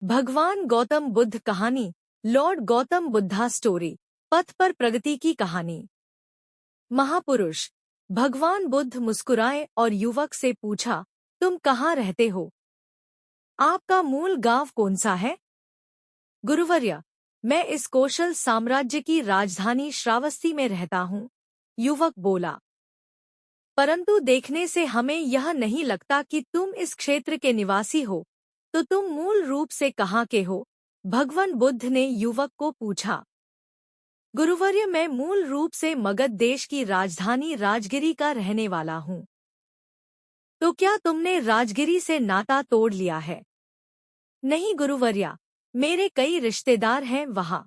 भगवान गौतम बुद्ध कहानी। Lord Gautam Buddha story. पथ पर प्रगति की कहानी। महापुरुष भगवान बुद्ध मुस्कुराए और युवक से पूछा, तुम कहाँ रहते हो? आपका मूल गांव कौन सा है? गुरुवर्य, मैं इस कौशल साम्राज्य की राजधानी श्रावस्ती में रहता हूँ। युवक बोला, परंतु देखने से हमें यह नहीं लगता कि तुम इस क्षेत्र के निवासी हो, तो तुम मूल रूप से कहाँ के हो? भगवान बुद्ध ने युवक को पूछा। गुरुवर्य, मैं मूल रूप से मगध देश की राजधानी राजगिरी का रहने वाला हूँ। तो क्या तुमने राजगिरी से नाता तोड़ लिया है? नहीं गुरुवर्या, मेरे कई रिश्तेदार हैं वहाँ।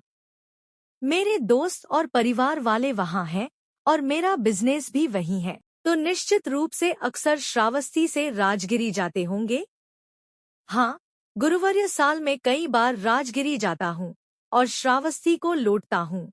मेरे दोस्त और परिवार वाले वहाँ हैं और मेरा बिजनेस भी वहीं है। तो निश्चित रूप से अक्सर श्रावस्ती से राजगिरी जाते होंगे? हाँ गुरुवर्य, साल में कई बार राजगिरी जाता हूँ और श्रावस्ती को लौटता हूँ।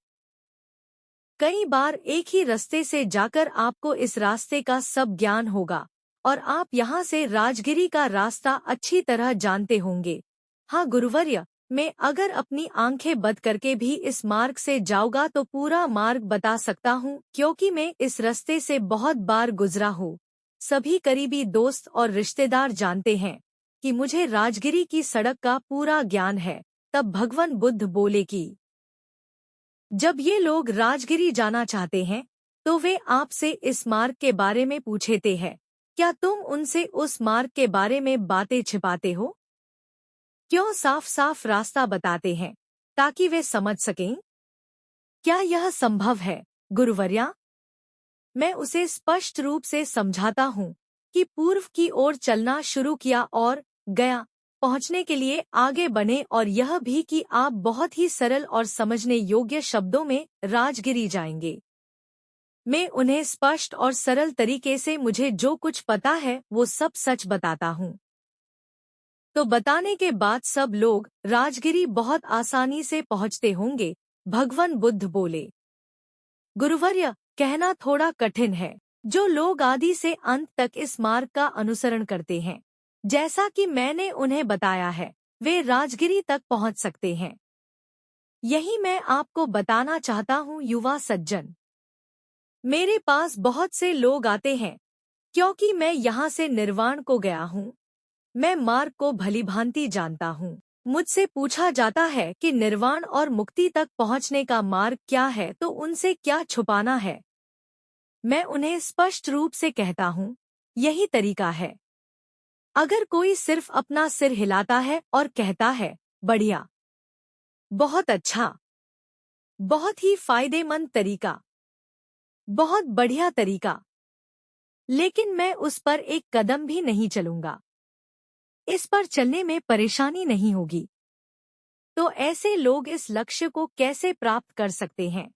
कई बार एक ही रास्ते से जाकर आपको इस रास्ते का सब ज्ञान होगा और आप यहाँ से राजगिरी का रास्ता अच्छी तरह जानते होंगे। हाँ गुरुवर्य, मैं अगर अपनी आंखें बंद करके भी इस मार्ग से जाऊँगा तो पूरा मार्ग बता सकता हूँ, क्योंकि मैं इस रास्ते से बहुत बार गुजरा हूँ। सभी करीबी दोस्त और रिश्तेदार जानते हैं कि मुझे राजगिरी की सड़क का पूरा ज्ञान है। तब भगवान बुद्ध बोले कि जब ये लोग राजगिरी जाना चाहते हैं तो वे आपसे इस मार्ग के बारे में पूछते हैं। क्या तुम उनसे उस मार्ग के बारे में बातें छिपाते हो? क्यों साफ साफ रास्ता बताते हैं ताकि वे समझ सकें? क्या यह संभव है गुरुवर्या? मैं उसे स्पष्ट रूप से समझाता हूँ कि पूर्व की ओर चलना शुरू किया और गया पहुँचने के लिए आगे बढ़े, और यह भी कि आप बहुत ही सरल और समझने योग्य शब्दों में राजगिरी जाएंगे। मैं उन्हें स्पष्ट और सरल तरीके से मुझे जो कुछ पता है वो सब सच बताता हूँ। तो बताने के बाद सब लोग राजगिरी बहुत आसानी से पहुँचते होंगे। भगवान बुद्ध बोले, गुरुवर्य, कहना थोड़ा कठिन है। जो लोग आदि से अंत तक इस मार्ग का अनुसरण करते हैं, जैसा कि मैंने उन्हें बताया है, वे राजगिरी तक पहुंच सकते हैं। यही मैं आपको बताना चाहता हूँ युवा सज्जन। मेरे पास बहुत से लोग आते हैं क्योंकि मैं यहाँ से निर्वाण को गया हूँ। मैं मार्ग को भलीभांति जानता हूँ। मुझसे पूछा जाता है कि निर्वाण और मुक्ति तक पहुँचने का मार्ग क्या है, तो उनसे क्या छुपाना है। मैं उन्हें स्पष्ट रूप से कहता हूँ, यही तरीका है। अगर कोई सिर्फ अपना सिर हिलाता है और कहता है, बढ़िया, बहुत अच्छा, बहुत ही फायदेमंद तरीका, बहुत बढ़िया तरीका, लेकिन मैं उस पर एक कदम भी नहीं चलूंगा, इस पर चलने में परेशानी नहीं होगी, तो ऐसे लोग इस लक्ष्य को कैसे प्राप्त कर सकते हैं?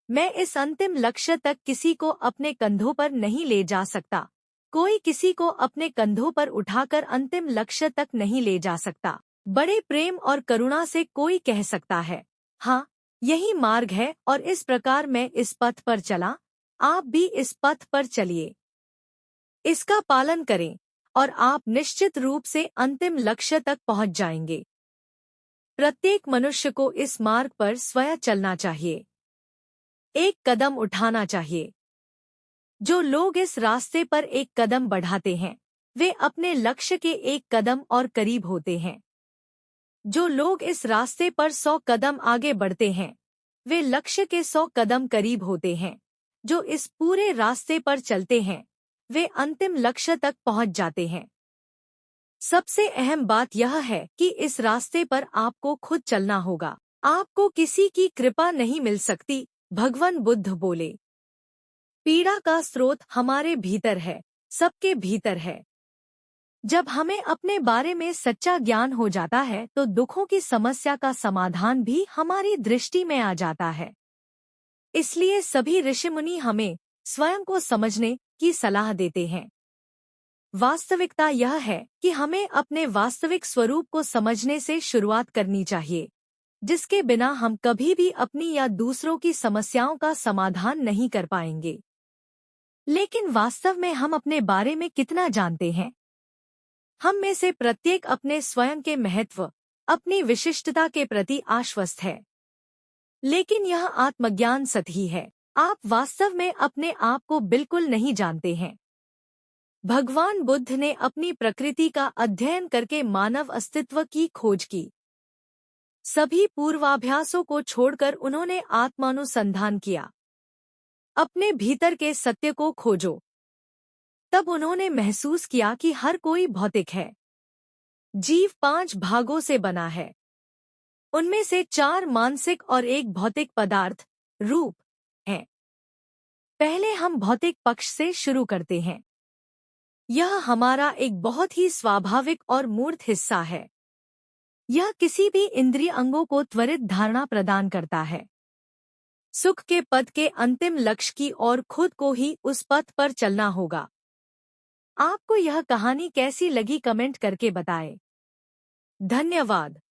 मैं इस अंतिम लक्ष्य तक किसी को अपने कंधों पर नहीं ले जा सकता। कोई किसी को अपने कंधों पर उठाकर अंतिम लक्ष्य तक नहीं ले जा सकता। बड़े प्रेम और करुणा से कोई कह सकता है, हाँ, यही मार्ग है और इस प्रकार मैं इस पथ पर चला, आप भी इस पथ पर चलिए। इसका पालन करें और आप निश्चित रूप से अंतिम लक्ष्य तक पहुंच जाएंगे। प्रत्येक मनुष्य को इस मार्ग पर स्वयं चलना चाहिए, एक कदम उठाना चाहिए। जो लोग इस रास्ते पर एक कदम बढ़ाते हैं, वे अपने लक्ष्य के एक कदम और करीब होते हैं। जो लोग इस रास्ते पर 100 कदम आगे बढ़ते हैं, वे लक्ष्य के 100 कदम करीब होते हैं। जो इस पूरे रास्ते पर चलते हैं, वे अंतिम लक्ष्य तक पहुंच जाते हैं। सबसे अहम बात यह है कि इस रास्ते पर आपको खुद चलना होगा। आपको किसी की कृपा नहीं मिल सकती। भगवान बुद्ध बोले, पीड़ा का स्रोत हमारे भीतर है, सबके भीतर है। जब हमें अपने बारे में सच्चा ज्ञान हो जाता है तो दुखों की समस्या का समाधान भी हमारी दृष्टि में आ जाता है। इसलिए सभी ऋषिमुनि हमें स्वयं को समझने की सलाह देते हैं। वास्तविकता यह है कि हमें अपने वास्तविक स्वरूप को समझने से शुरुआत करनी चाहिए, जिसके बिना हम कभी भी अपनी या दूसरों की समस्याओं का समाधान नहीं कर पाएंगे। लेकिन वास्तव में हम अपने बारे में कितना जानते हैं? हम में से प्रत्येक अपने स्वयं के महत्व अपनी विशिष्टता के प्रति आश्वस्त है। लेकिन यह आत्मज्ञान सतही है। आप वास्तव में अपने आप को बिल्कुल नहीं जानते हैं। भगवान बुद्ध ने अपनी प्रकृति का अध्ययन करके मानव अस्तित्व की खोज की। सभी पूर्वाभ्यासों को छोड़कर उन्होंने आत्मानुसंधान किया। अपने भीतर के सत्य को खोजो। तब उन्होंने महसूस किया कि हर कोई भौतिक है। जीव 5 भागों से बना है। उनमें से 4 मानसिक और 1 भौतिक पदार्थ, रूप, है। पहले हम भौतिक पक्ष से शुरू करते हैं। यह हमारा एक बहुत ही स्वाभाविक और मूर्त हिस्सा है। यह किसी भी इंद्रिय अंगों को त्वरित धारणा प्रदान करता है। सुख के पद के अंतिम लक्ष्य की ओर खुद को ही उस पथ पर चलना होगा। आपको यह कहानी कैसी लगी कमेंट करके बताएं। धन्यवाद।